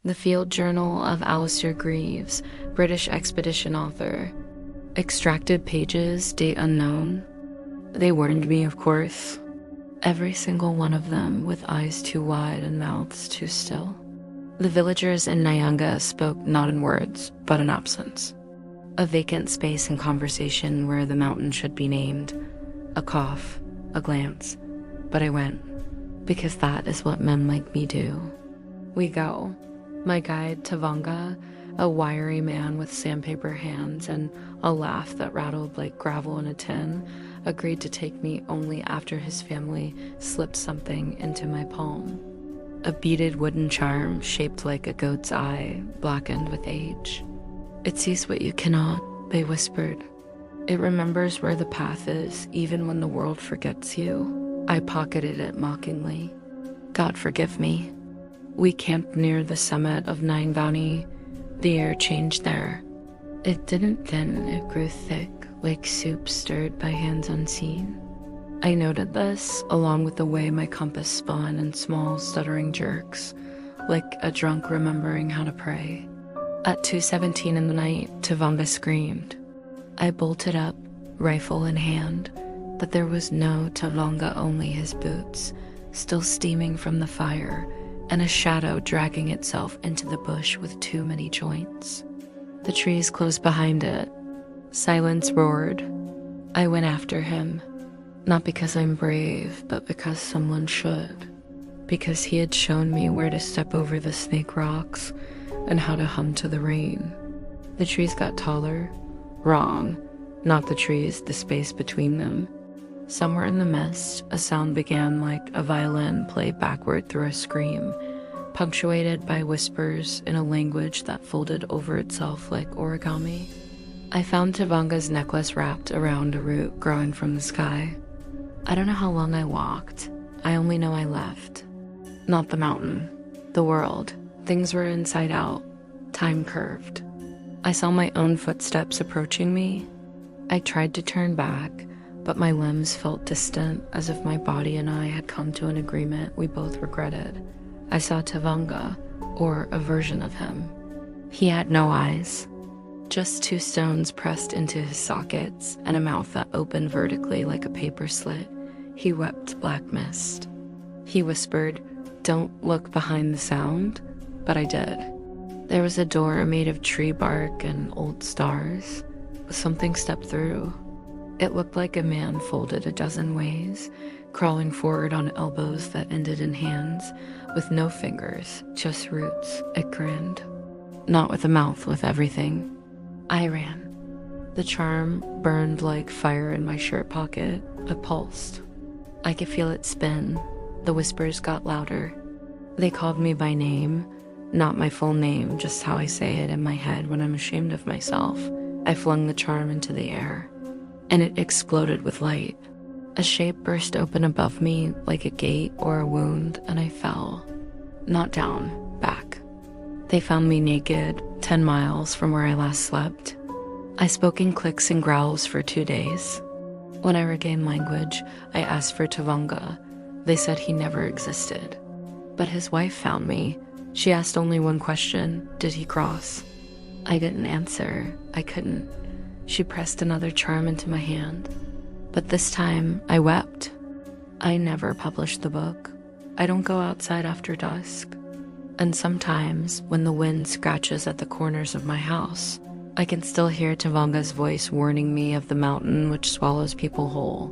The Field Journal of Alistair Greaves, British expedition author. Extracted pages, date unknown. They warned me, of course. Every single one of them with eyes too wide and mouths too still. The villagers in Nyanga spoke not in words, but in absence. A vacant space in conversation where the mountain should be named. A cough, a glance. But I went, because that is what men like me do. We go. My guide, Tavanga, a wiry man with sandpaper hands and a laugh that rattled like gravel in a tin, agreed to take me only after his family slipped something into my palm. A beaded wooden charm shaped like a goat's eye, blackened with age. "It sees what you cannot," they whispered. "It remembers where the path is, even when the world forgets you." I pocketed it mockingly. God forgive me. We camped near the summit of Nyangani. The air changed there. It didn't thin, it grew thick, like soup stirred by hands unseen. I noted this, along with the way my compass spun in small, stuttering jerks, like a drunk remembering how to pray. At 2:17 in the night, Tavanga screamed. I bolted up, rifle in hand, but there was no Tavanga, only his boots, still steaming from the fire, and a shadow dragging itself into the bush with too many joints. The trees closed behind it. Silence roared. I went after him, not because I'm brave, but because someone should. Because he had shown me where to step over the snake rocks and how to hum to the rain. The trees got taller. Wrong. Not the trees, the space between them. Somewhere in the mist, a sound began like a violin played backward through a scream, punctuated by whispers in a language that folded over itself like origami. I found Tavanga's necklace wrapped around a root growing from the sky. I don't know how long I walked. I only know I left. Not the mountain. The world. Things were inside out. Time curved. I saw my own footsteps approaching me. I tried to turn back, but my limbs felt distant, as if my body and I had come to an agreement we both regretted. I saw Tavanga, or a version of him. He had no eyes. Just two stones pressed into his sockets and a mouth that opened vertically like a paper slit. He wept black mist. He whispered, "Don't look behind the sound," but I did. There was a door made of tree bark and old stars. Something stepped through. It looked like a man folded a dozen ways, crawling forward on elbows that ended in hands, with no fingers, just roots. It grinned. Not with a mouth, with everything. I ran. The charm burned like fire in my shirt pocket. It pulsed. I could feel it spin. The whispers got louder. They called me by name, not my full name, just how I say it in my head when I'm ashamed of myself. I flung the charm into the air, and it exploded with light. A shape burst open above me like a gate or a wound, and I fell. Not down, back. They found me naked, 10 miles from where I last slept. I spoke in clicks and growls for 2 days. When I regained language, I asked for Tavanga. They said he never existed. But his wife found me. She asked only one question: did he cross? I didn't answer. I couldn't. She pressed another charm into my hand. But this time, I wept. I never published the book. I don't go outside after dusk. And sometimes, when the wind scratches at the corners of my house, I can still hear Tavanga's voice warning me of the mountain which swallows people whole.